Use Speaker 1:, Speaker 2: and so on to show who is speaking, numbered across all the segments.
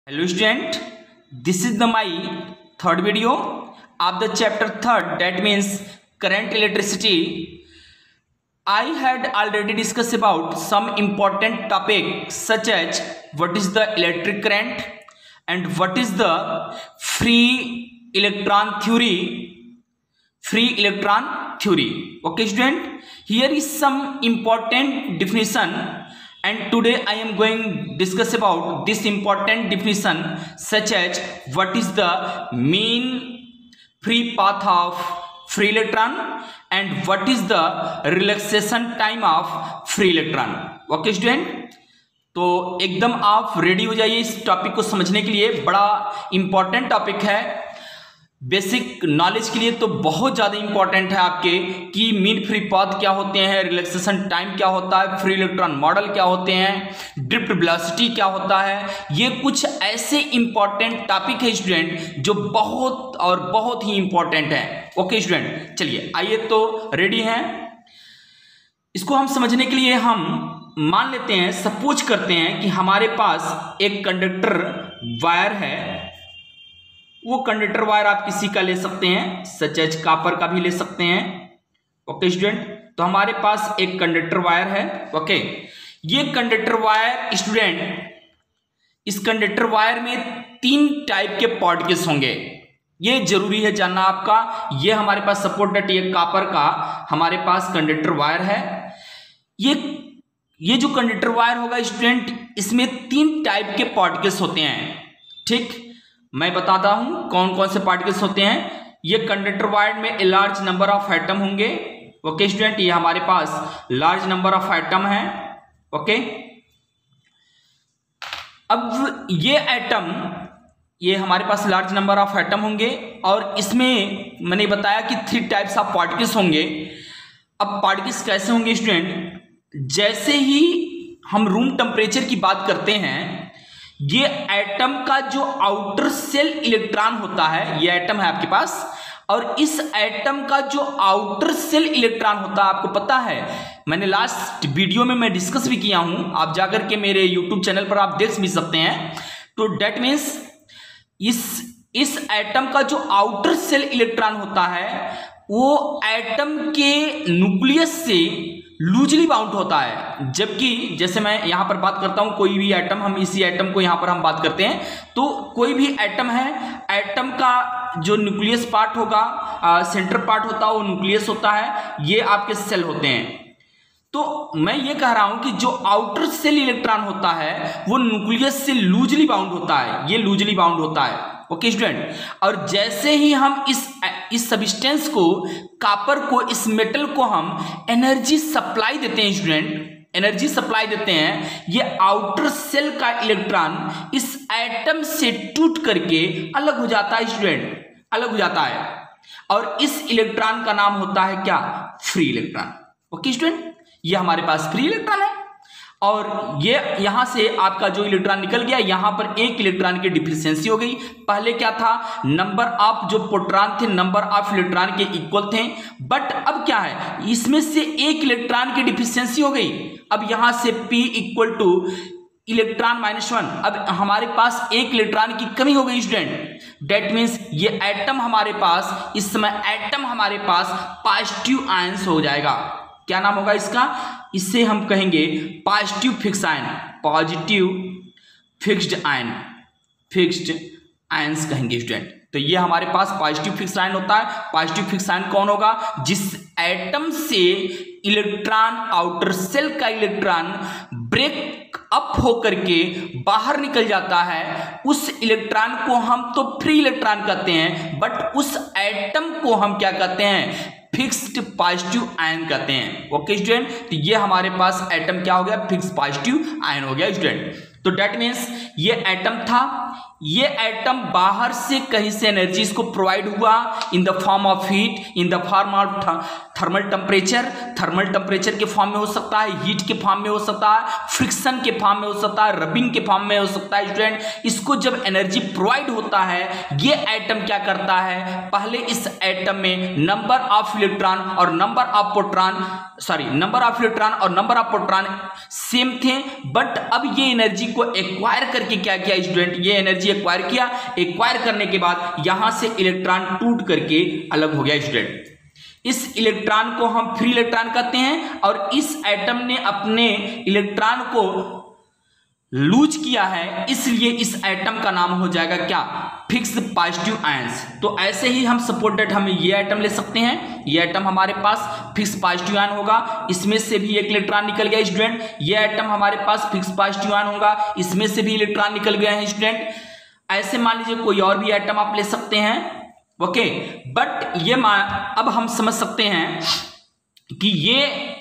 Speaker 1: Hello student, this is my third video of the chapter third, that means current electricity. I had already discussed about some important topics such as what is the electric current and what is the free electron theory. Okay student, here is some important definition. And today I am going to discuss about this important definition such as what is the mean free path of free electron and what is the relaxation time of free electron. Okay student, तो एकदम आप ready हो जाइए इस topic को समझने के लिए। बड़ा इंपॉर्टेंट टॉपिक है, बेसिक नॉलेज के लिए तो बहुत ज़्यादा इंपॉर्टेंट है आपके कि मीन फ्री पाथ क्या होते हैं, रिलैक्सेशन टाइम क्या होता है, फ्री इलेक्ट्रॉन मॉडल क्या होते हैं, ड्रिफ्ट वेलोसिटी क्या होता है। ये कुछ ऐसे इंपॉर्टेंट टॉपिक है स्टूडेंट जो बहुत और बहुत ही इंपॉर्टेंट है। ओके स्टूडेंट, चलिए आइए तो रेडी हैं। इसको हम समझने के लिए हम मान लेते हैं, सपोज करते हैं कि हमारे पास एक कंडक्टर वायर है। वो कंडक्टर वायर आप किसी का ले सकते हैं, सच एज कॉपर का भी ले सकते हैं। ओके स्टूडेंट, तो हमारे पास एक कंडक्टर वायर है। ओके, ये कंडक्टर वायर स्टूडेंट, इस कंडक्टर वायर में 3 टाइप के पार्टिकल्स होंगे। ये जरूरी है जानना आपका। ये हमारे पास सपोर्टेड ये कॉपर का हमारे पास कंडक्टर वायर है। ये जो कंडक्टर वायर होगा स्टूडेंट, इसमें 3 टाइप के पार्टिकल्स होते हैं। ठीक, मैं बताता हूं कौन कौन से पार्टिकल्स होते हैं। ये कंडक्टर वायर में लार्ज नंबर ऑफ एटम होंगे। ओके स्टूडेंट, ये हमारे पास लार्ज नंबर ऑफ एटम है। ओके, अब ये एटम, ये हमारे पास लार्ज नंबर ऑफ एटम होंगे और इसमें मैंने बताया कि 3 टाइप्स ऑफ पार्टिकल्स होंगे। अब पार्टिकल्स कैसे होंगे स्टूडेंट, जैसे ही हम रूम टेम्परेचर की बात करते हैं, ये एटम का जो आउटर सेल इलेक्ट्रॉन होता है, ये एटम है आपके पास, और इस एटम का जो आउटर सेल इलेक्ट्रॉन होता है, आपको पता है मैंने लास्ट वीडियो में मैं डिस्कस भी किया हूं, आप जाकर के मेरे यूट्यूब चैनल पर आप देख भी सकते हैं। तो डेट मीन्स इस एटम का जो आउटर सेल इलेक्ट्रॉन होता है वो एटम के न्यूक्लियस से लूजली बाउंड होता है। जबकि जैसे मैं यहां पर बात करता हूं, कोई भी एटम, हम इसी एटम को यहां पर हम बात करते हैं, तो कोई भी एटम है, एटम का जो न्यूक्लियस पार्ट होगा, सेंटर पार्ट होता है, वो न्यूक्लियस होता है, ये आपके सेल होते हैं। तो मैं ये कह रहा हूं कि जो आउटर सेल इलेक्ट्रॉन होता है वो न्यूक्लियस से लूजली बाउंड होता है, ये लूजली बाउंड होता है। ओके स्टूडेंट, और जैसे ही हम इस सब्सटेंस को, कॉपर को, इस मेटल को हम एनर्जी सप्लाई देते हैं स्टूडेंट, एनर्जी सप्लाई देते हैं, ये आउटर सेल का इलेक्ट्रॉन इस एटम से टूट करके अलग हो जाता है स्टूडेंट, अलग हो जाता है, और इस इलेक्ट्रॉन का नाम होता है क्या, फ्री इलेक्ट्रॉन। ओके स्टूडेंट, ये हमारे पास फ्री इलेक्ट्रॉन है और ये यहां से आपका जो इलेक्ट्रॉन निकल गया, यहां पर एक इलेक्ट्रॉन की डिफिशियंसी हो गई। पहले क्या था, नंबर ऑफ जो प्रोटॉन थे नंबर ऑफ इलेक्ट्रॉन के इक्वल थे, बट अब क्या है, इसमें से एक इलेक्ट्रॉन की डिफिशियंसी हो गई। अब यहां से P इक्वल टू इलेक्ट्रॉन -1, अब हमारे पास एक इलेक्ट्रॉन की कमी हो गई स्टूडेंट। डेट मीन्स ये एटम हमारे पास, इस समय एटम हमारे पास पॉजिटिव आयंस हो जाएगा। क्या नाम होगा इसका, इससे हम कहेंगे positive fix ion, positive fixed ion, fixed ions कहेंगे स्टूडेंट। तो ये हमारे पास पॉजिटिव फिक्स आयन होता है। पॉजिटिव फिक्स आयन कौन होगा, जिस एटम से इलेक्ट्रॉन, आउटर सेल का इलेक्ट्रॉन ब्रेक अप होकर के बाहर निकल जाता है, उस इलेक्ट्रॉन को हम तो फ्री इलेक्ट्रॉन कहते हैं, बट उस एटम को हम क्या कहते हैं, फिक्स्ड पॉजिटिव आयन कहते हैं। ओके स्टूडेंट, तो ये हमारे पास एटम क्या हो गया, फिक्स पॉजिटिव आयन हो गया स्टूडेंट। तो डेट मीन्स ये एटम था, ये एटम बाहर से कहीं से एनर्जी इसको प्रोवाइड हुआ in the form of heat, in the form of thermal temperature. Thermal temperature के फॉर्म में हो सकता है, हीट के फॉर्म में हो सकता है, फ्रिक्शन के फॉर्म में हो सकता है, रबिंग के फॉर्म में हो सकता है स्टूडेंट। इसको जब एनर्जी प्रोवाइड होता है, ये एटम क्या करता है, पहले इस एटम में नंबर ऑफ इलेक्ट्रॉन और number of proton, number of electron और नंबर ऑफ प्रोटॉन सेम थे, बट अब ये एनर्जी को एक्वायर कर करके क्या किया स्टूडेंट, ये एनर्जी एक्वायर किया। एक्वायर करने के बाद यहां से इलेक्ट्रॉन टूट करके अलग हो गया स्टूडेंट। इस इलेक्ट्रॉन को हम फ्री इलेक्ट्रॉन कहते हैं और इस एटम ने अपने इलेक्ट्रॉन को लूज किया है, इसलिए इस एटम का नाम हो जाएगा क्या, फिक्स्ड पॉजिटिव आयंस। तो ऐसे ही हम सपोर्ट दैट हम ये एटम ले सकते हैं, ये एटम हमारे पास फिक्स पॉजिटिव आयन होगा, इसमें से भी एक इलेक्ट्रॉन निकल गया स्टूडेंट। ये एटम हमारे पास फिक्स पॉजिटिव आयन होगा, इसमें से भी इलेक्ट्रॉन निकल गए हैं स्टूडेंट। ऐसे मान लीजिए कोई और भी एटम आप ले सकते हैं, ओके। बट ये अब हम समझ सकते हैं कि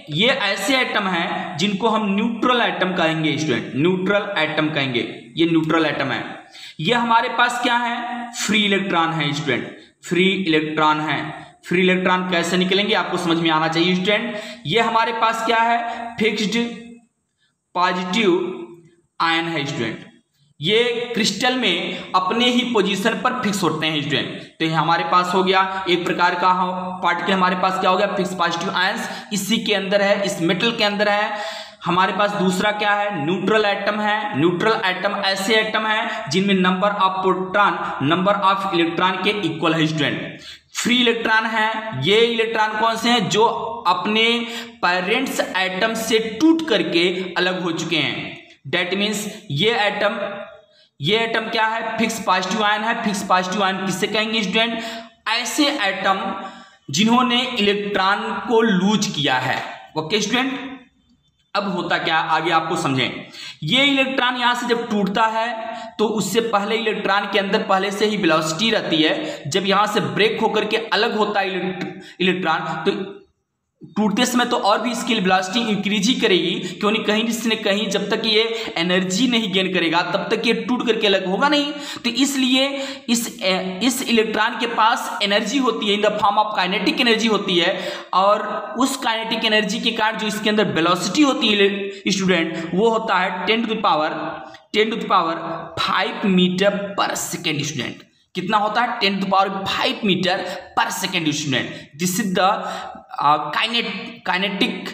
Speaker 1: ये ऐसे एटम हैं जिनको हम न्यूट्रल एटम कहेंगे स्टूडेंट, न्यूट्रल एटम कहेंगे। ये न्यूट्रल एटम है। ये हमारे पास क्या है, फ्री इलेक्ट्रॉन है स्टूडेंट, फ्री इलेक्ट्रॉन है। फ्री इलेक्ट्रॉन कैसे निकलेंगे आपको समझ में आना चाहिए स्टूडेंट। ये हमारे पास क्या है, फिक्स्ड पॉजिटिव आयन है स्टूडेंट। ये क्रिस्टल में अपने ही पोजीशन पर फिक्स होते हैं स्टूडेंट। तो ये हमारे पास हो गया एक प्रकार का पार्टिकल, हमारे पास क्या हो गया, फिक्स पॉजिटिव आयंस इसी के अंदर है, इस मेटल के अंदर है। हमारे पास दूसरा क्या है, न्यूट्रल एटम है। न्यूट्रल एटम ऐसे एटम है जिनमें number of proton number of electron के इक्वल है स्टूडेंट। फ्री इलेक्ट्रॉन है, ये इलेक्ट्रॉन कौन से हैं, जो अपने पेरेंट्स एटम से टूट करके अलग हो चुके हैं। डेट मीन्स ये एटम क्या है, फिक्स पॉजिटिव आयन है। फिक्स पॉजिटिव आयन किससे कहेंगे स्टूडेंट, ऐसे एटम जिन्होंने इलेक्ट्रॉन को लूज किया है। ओके स्टूडेंट, अब होता क्या आगे आपको समझें। ये इलेक्ट्रॉन यहां से जब टूटता है तो उससे पहले इलेक्ट्रॉन के अंदर पहले से ही वेलोसिटी रहती है। जब यहां से ब्रेक होकर के अलग होता है इलेक्ट्रॉन, तो टूटते समय तो और भी इसकी वेलोसिटी इंक्रीज ही करेगी, क्यों नहीं, कहीं न कहीं जब तक ये एनर्जी नहीं गेन करेगा तब तक ये टूट करके अलग होगा नहीं। तो इसलिए इस इलेक्ट्रॉन के पास एनर्जी होती है, in the form of kinetic energy होती है, और उस काइनेटिक एनर्जी के कारण जो इसके अंदर वेलोसिटी होती है स्टूडेंट, वो होता है 10 to the power 5 metre per second student. कितना होता है, 10 to the power 5 metre per second student. This is the kinetic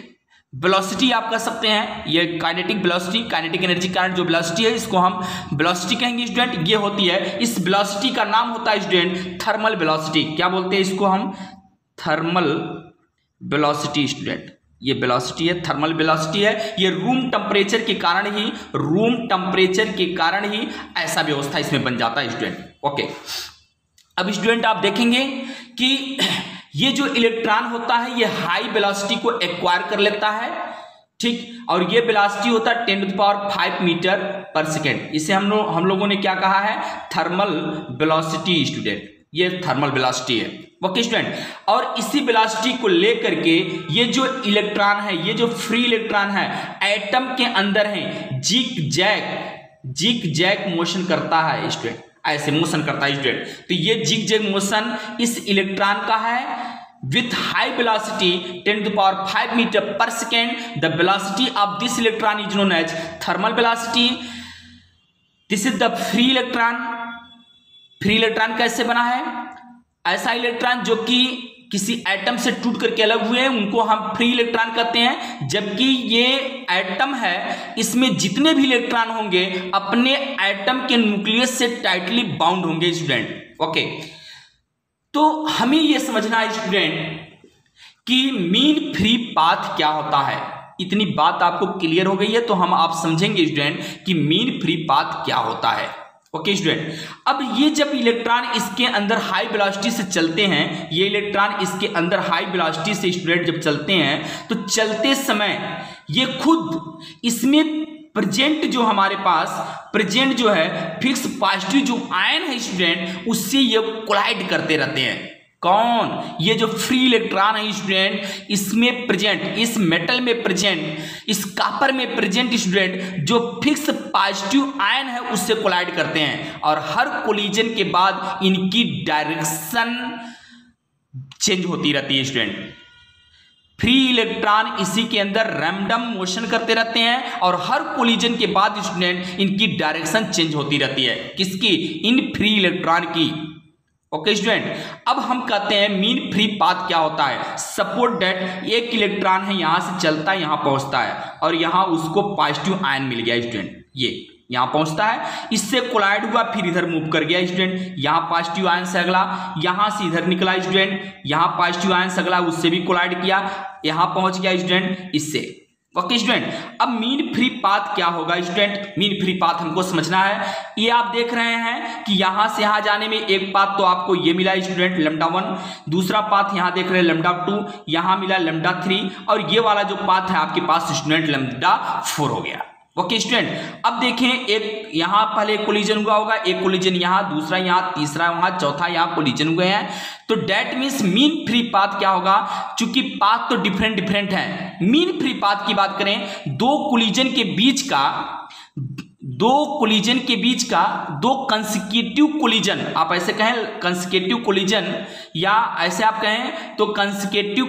Speaker 1: velocity आप कह सकते हैं। ये काइनेटिक वेलोसिटी, काइनेटिक एनर्जी के कारण जो वेलोसिटी है इसको हम वेलोसिटी कहेंगे स्टूडेंट। ये होती है, इस वेलोसिटी का नाम होता है स्टूडेंट थर्मल वेलोसिटी। क्या बोलते हैं इसको हम, थर्मल वेलोसिटी स्टूडेंट। ये वेलोसिटी है, थर्मल वेलोसिटी है। ये रूम टेम्परेचर के कारण ही ऐसा व्यवस्था इसमें बन जाता है स्टूडेंट। ओके, अब स्टूडेंट आप देखेंगे कि ये जो इलेक्ट्रॉन होता है ये हाई वेलोसिटी को एक्वायर कर लेता है, ठीक, और ये वेलोसिटी होता है 10 to the power 5 metre per second. इसे हम लोगों ने क्या कहा है, थर्मल वेलोसिटी स्टूडेंट। ये थर्मल वेलोसिटी है। ओके स्टूडेंट, और इसी वेलोसिटी को लेकर के ये जो इलेक्ट्रॉन है, ये जो फ्री इलेक्ट्रॉन है एटम के अंदर है, जिग जैग मोशन करता है स्टूडेंट, ऐसे मोशन करता है स्टूडेंट। तो ये जिग जैग मोशन इस इलेक्ट्रॉन का है with high velocity 10 to the power 5 metre per second. The velocity of this electron is known as thermal velocity. This is the free electron. Free electron कैसे बना है, ऐसा electron जो कि किसी एटम से टूट करके अलग हुए हैं उनको हम फ्री इलेक्ट्रॉन कहते हैं। जबकि ये एटम है, इसमें जितने भी इलेक्ट्रॉन होंगे अपने एटम के न्यूक्लियस से टाइटली बाउंड होंगे स्टूडेंट। ओके, तो हमें यह समझना है स्टूडेंट कि मीन फ्री पाथ क्या होता है। इतनी बात आपको क्लियर हो गई है तो हम आप समझेंगे स्टूडेंट कि मीन फ्री पाथ क्या होता है। ओके स्टूडेंट, अब ये जब इलेक्ट्रॉन इसके अंदर हाई वेलोसिटी से चलते हैं, ये इलेक्ट्रॉन इसके अंदर हाई वेलोसिटी से स्टूडेंट जब चलते हैं तो चलते समय ये खुद इसमें प्रेजेंट जो हमारे पास प्रेजेंट जो है फिक्स पॉजिटिव जो आयन है स्टूडेंट, उससे ये कोलाइड करते रहते हैं। कौन, ये जो फ्री इलेक्ट्रॉन है स्टूडेंट, इसमें प्रेजेंट, इस मेटल में प्रेजेंट, इस कॉपर में प्रेजेंट स्टूडेंट जो फिक्स पॉजिटिव आयन है उससे कोलाइड करते हैं, और हर कोलिजन के बाद इनकी डायरेक्शन चेंज होती रहती है स्टूडेंट। फ्री इलेक्ट्रॉन इसी के अंदर रैंडम मोशन करते रहते हैं और हर कोलिजन के बाद स्टूडेंट इनकी डायरेक्शन चेंज होती रहती है। किसकी, इन फ्री इलेक्ट्रॉन की। ओके स्टूडेंट, अब हम कहते हैं मीन फ्री पाथ क्या होता है। सपोज दैट एक इलेक्ट्रॉन है, यहां से चलता है, यहां पहुंचता है और यहां उसको पॉजिटिव आयन मिल गया स्टूडेंट। ये यहाँ पहुंचता है, इससे कोलाइड हुआ, फिर इधर मूव कर गया स्टूडेंट, यहाँ पॉजिटिव आयन से अगला, यहाँ से इधर निकला स्टूडेंट, यहाँ पॉजिटिव आयन से अगला, उससे भी कोलाइड किया, यहाँ पहुंच गया स्टूडेंट इससे। ओके स्टूडेंट, अब मीन फ्री पाथ क्या होगा स्टूडेंट? मीन फ्री पाथ हमको समझना है। ये आप देख रहे हैं कि यहां से यहां जाने में एक पाथ तो आपको ये मिला स्टूडेंट लैम्डा 1, दूसरा पाथ यहां देख रहे हैं लैम्डा 2, यहां मिला लैम्डा 3, और ये वाला जो पाथ है आपके पास स्टूडेंट लैम्डा 4 हो गया। ओके स्टूडेंट, अब देखें, एक यहां पहले कोलिजन हुआ होगा, एक कोलिजन यहां, दूसरा यहां, तीसरा वहां, चौथा यहां कोलिजन हुए हैं, तो that means mean free path क्या होगा? चूंकि पाथ तो डिफरेंट है, मीन फ्री पाथ की बात करें, दो कोलिजन के बीच का दो कंसेक्यूटिव कोलिजन, आप ऐसे कहें कंसेक्यूटिव कोलिजन, या ऐसे आप कहें तो कंसेक्यूटिव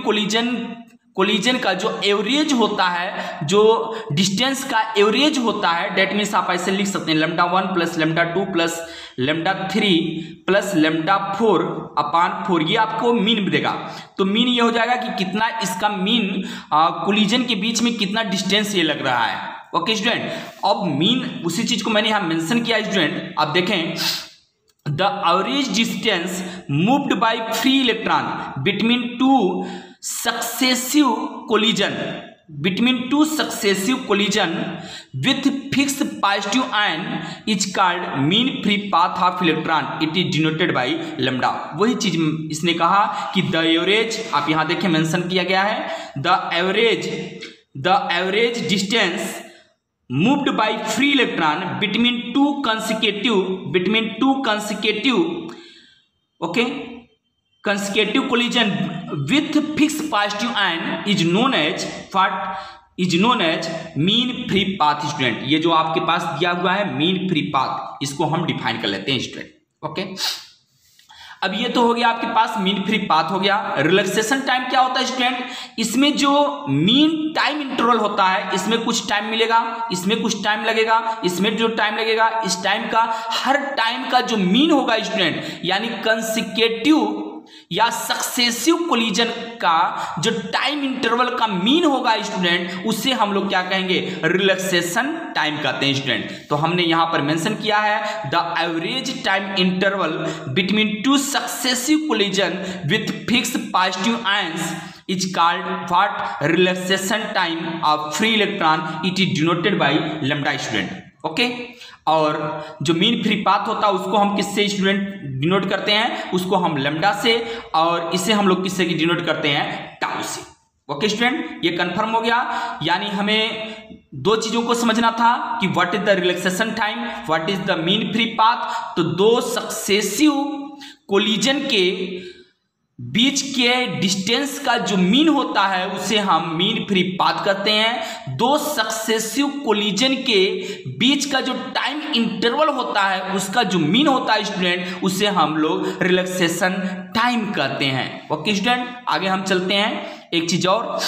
Speaker 1: कोलिजन का जो एवरेज होता है, जो डिस्टेंस का एवरेज होता है, डेट मीन्स आप ऐसे लिख सकते हैं lambda 1 plus lambda 2 plus lambda 3 plus lambda 4 अपान 4, ये आपको मीन देगा। तो मीन ये हो जाएगा कि कितना इसका मीन कोलिजन के बीच में कितना डिस्टेंस ये लग रहा है। ओके स्टूडेंट, अब मीन उसी चीज को मैंने यहां मेंशन किया स्टूडेंट, आप देखें, the average distance moved by free electron between two successive collision with fixed positive ion is called mean free path of electron. It is denoted by lambda. वही चीज इसने कहा कि the average, आप यहां देखें मेंशन किया गया है, the average distance moved by free electron between two consecutive collision with fixed positive ion is known as mean free path student. ये जो आपके पास दिया हुआ है मीन फ्री पाथ, इसको हम डिफाइन कर लेते हैं स्टूडेंट। ओके, अब ये तो हो गया आपके पास मीन फ्री पाथ हो गया। रिलैक्सेशन टाइम क्या होता है स्टूडेंट? इसमें जो मीन टाइम इंटरवल होता है, इसमें कुछ टाइम मिलेगा, इसमें कुछ टाइम लगेगा, इसमें जो टाइम लगेगा, इस टाइम का, हर टाइम का जो मीन होगा स्टूडेंट, यानी कंसेक्यूटिव या सक्सेसिव कोलिजन का जो टाइम इंटरवल का मीन होगा स्टूडेंट, उससे हम लोग क्या कहेंगे? रिलैक्सेशन टाइम कहते हैं स्टूडेंट। तो हमने यहां पर मेंशन किया है the average time interval between two successive collision with fix positive ions is called what? Relaxation time of free electron. It is denoted by lambda student. Okay, और जो मीन फ्री पाथ होता है उसको हम किससे student denote करते हैं? उसको हम लैम्डा से, और इसे हम लोग किससे डिनोट करते हैं? टाउ से। ओके स्टूडेंट, ये कंफर्म हो गया। यानी हमें दो चीजों को समझना था कि what is the relaxation time, what is the mean free path. तो दो सक्सेसिव कोलिजन के बीच के डिस्टेंस का जो मीन होता है उसे हम मीन फ्री पाथ कहते हैं। दो सक्सेसिव कोलिजन के बीच का जो टाइम इंटरवल होता है उसका जो मीन होता है स्टूडेंट, उसे हम लोग रिलैक्सेशन टाइम कहते हैं। ओके स्टूडेंट, आगे हम चलते हैं। एक चीज और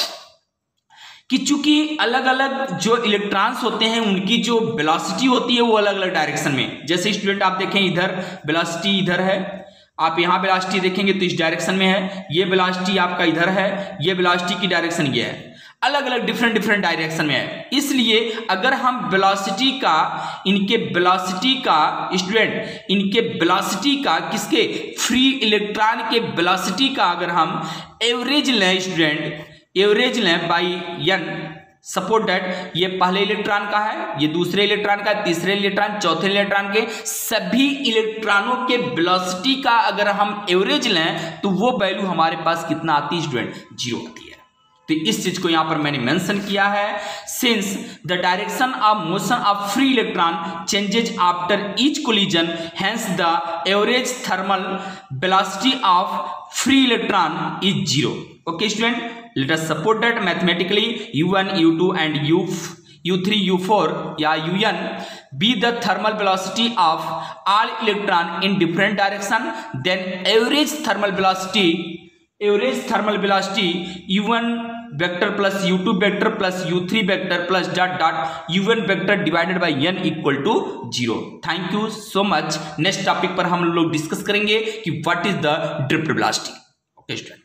Speaker 1: कि चूंकि अलग अलग जो इलेक्ट्रॉन्स होते हैं उनकी जो वेलोसिटी होती है वो अलग अलग डायरेक्शन में, जैसे स्टूडेंट आप देखें इधर वेलोसिटी इधर है, आप यहां वेलोसिटी देखेंगे तो इस डायरेक्शन में है, ये वेलोसिटी आपका इधर है, ये वेलोसिटी की डायरेक्शन ये है, अलग अलग डिफरेंट डायरेक्शन में है। इसलिए अगर हम वेलोसिटी का, इनके वेलोसिटी का किसके? फ्री इलेक्ट्रॉन के वेलोसिटी का अगर हम एवरेज लें स्टूडेंट, एवरेज लें बाई n, सपोज दैट ये पहले इलेक्ट्रॉन का है, ये दूसरे इलेक्ट्रॉन का है, तीसरे इलेक्ट्रॉन, चौथे इलेक्ट्रॉन के सभी इलेक्ट्रॉनों के वेलोसिटी का अगर हम एवरेज लें तो वो वैल्यू हमारे पास कितना आती है स्टूडेंट? 0 आती है। तो इस चीज को यहां पर मैंने मेंशन किया है। Since the direction of motion of free electron changes after each collision, hence the average thermal velocity of free electron is 0। Okay student, let us support that mathematically u1 u2 and u3 u4 या un be the thermal velocity of all electron in different direction, then average thermal velocity u1 vector plus u2 vector plus u3 vector plus dot un vector divided by n equal to 0। Thank you so much. Next topic पर हम लोग discuss करेंगे कि what is the drift velocity. Okay student.